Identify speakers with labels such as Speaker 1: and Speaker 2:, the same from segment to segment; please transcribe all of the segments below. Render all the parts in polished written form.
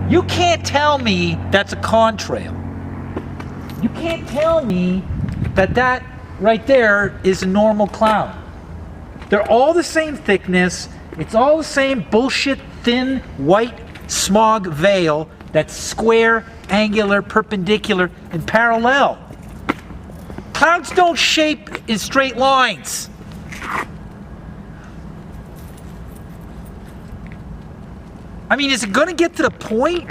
Speaker 1: You can't tell me that's a contrail. You can't tell me that that right there is a normal cloud. They're all the same thickness. It's all the same bullshit, thin, white smog veil that's square, angular, perpendicular, and parallel. Clouds don't shape in straight lines. I mean, is it going to get to the point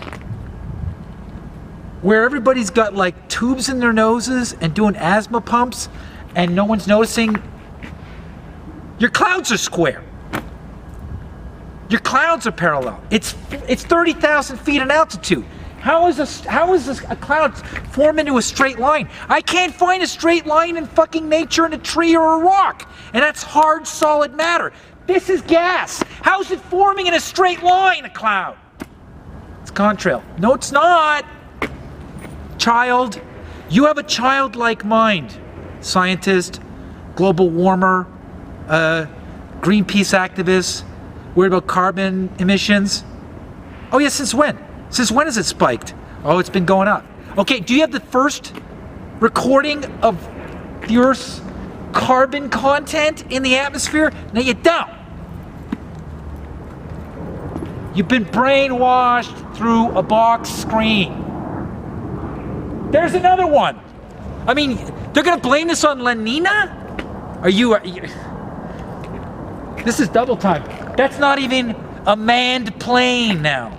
Speaker 1: where everybody's got like tubes in their noses and doing asthma pumps and no one's noticing? Your clouds are square. Your clouds are parallel. It's 30,000 feet in altitude. How is a cloud form into a straight line? I can't find a straight line in fucking nature in a tree or a rock. And that's hard, solid matter. This is gas. How is it forming in a straight line, a cloud? It's contrail. No, it's not. Child, you have a childlike mind. Scientist, global warmer, Greenpeace activist, worried about carbon emissions. Oh yeah, since when? Since when has it spiked? Oh, it's been going up. Okay, do you have the first recording of the Earth's carbon content in the atmosphere? No, you don't. You've been brainwashed through a box screen. There's another one. I mean, they're gonna blame this on La Nina? Are you this is double time. That's not even a manned plane now.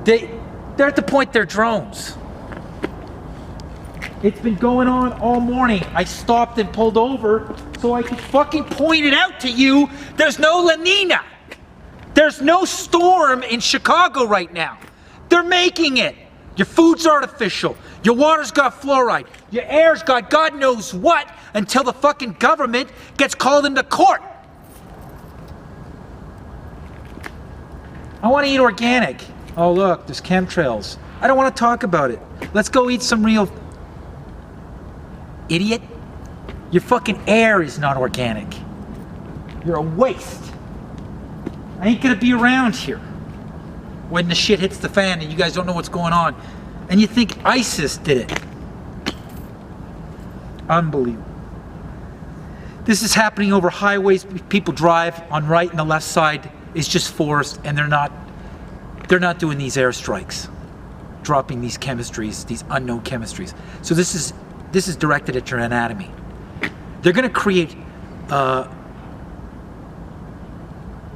Speaker 1: They're at the point they're drones. It's been going on all morning. I stopped and pulled over so I could fucking point it out to you. There's no La Nina. There's no storm in Chicago right now. They're making it. Your food's artificial. Your water's got fluoride. Your air's got God knows what until the fucking government gets called into court. I want to eat organic. Oh look, there's chemtrails. I don't want to talk about it. Let's go eat some real... Idiot. Your fucking air is not organic. You're a waste. I ain't gonna be around here when the shit hits the fan and you guys don't know what's going on. And you think ISIS did it. Unbelievable. This is happening over highways. People drive on right and the left side is just forest, and they're not doing these airstrikes, dropping these chemistries, these unknown chemistries. So this is directed at your anatomy. They're going to create a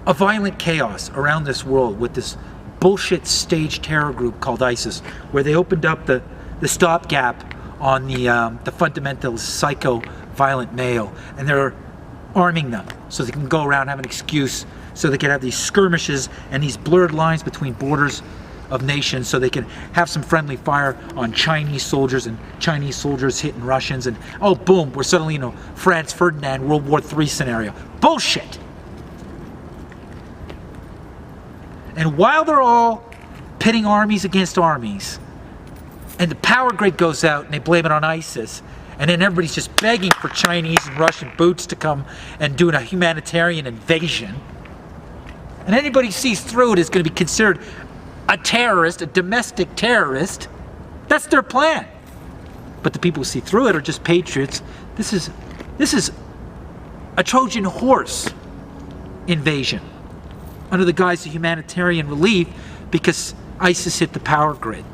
Speaker 1: violent chaos around this world with this bullshit staged terror group called ISIS, where they opened up the stopgap on the fundamentalist, psycho, violent male, and they're arming them so they can go around, have an excuse, so they can have these skirmishes and these blurred lines between borders of nations, so they can have some friendly fire on Chinese soldiers and Chinese soldiers hitting Russians, and oh boom, we're suddenly, you know, Franz Ferdinand World War III scenario. Bullshit! And while they're all pitting armies against armies, and the power grid goes out and they blame it on ISIS, and then everybody's just begging for Chinese and Russian boots to come and do a humanitarian invasion, and anybody sees through it is going to be considered a terrorist, a domestic terrorist. That's their plan. But the people who see through it are just patriots. This is a Trojan horse invasion under the guise of humanitarian relief because ISIS hit the power grid.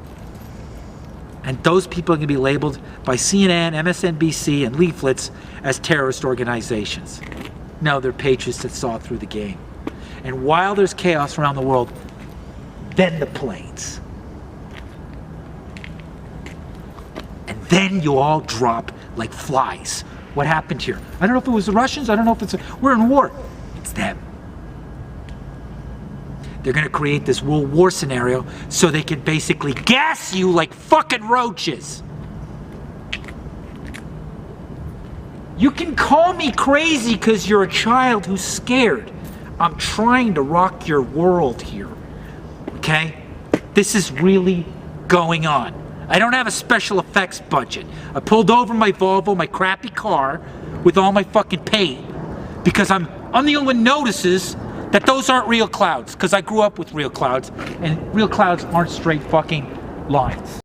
Speaker 1: And those people are going to be labeled by CNN, MSNBC, and leaflets as terrorist organizations. No, they're patriots that saw through the game. And while there's chaos around the world, then the planes. And then you all drop like flies. What happened here? I don't know if it was the Russians, I don't know if it's... We're in war. It's them. They're going to create this World War scenario so they can basically gas you like fucking roaches. You can call me crazy because you're a child who's scared. I'm trying to rock your world here. Okay? This is really going on. I don't have a special effects budget. I pulled over my Volvo, my crappy car, with all my fucking paint because I'm the only one who notices that those aren't real clouds, because I grew up with real clouds, and real clouds aren't straight fucking lines.